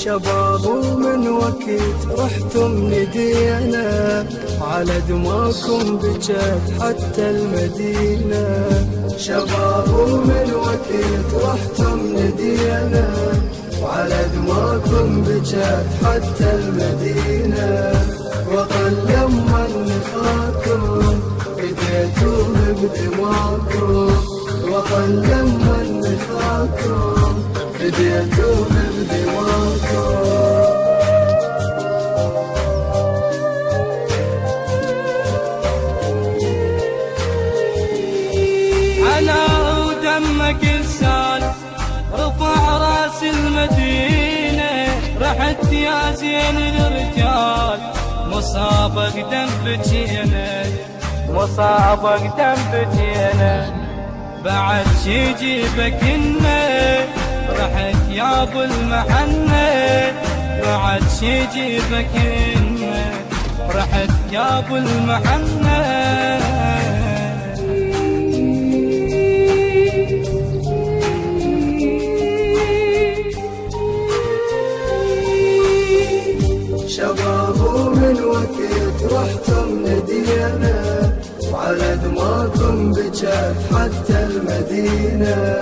شباب ومن وقت رحتم ندينا، على دماكم بجت حتى المدينة. شباب ومن وقت رحتم ندينا، وعلى دماكم بجت حتى المدينة. وطن لما نخاكم بديتوه بدماكم، وطن لما نخاكم بديتوه بدماكم. على ودمك السال رفع راس المدينة، رحت يا زين الرجال مصابك دم بجينا، مصابك دم بجينا. بعد شي جيبك إنه رحت يا ابو المحنة، بعد شي جيبك إنه رحت يا ابو المحنة. شباب ومن وقت رحتم ندينا، وعلى دماكم بجت حتى المدينة.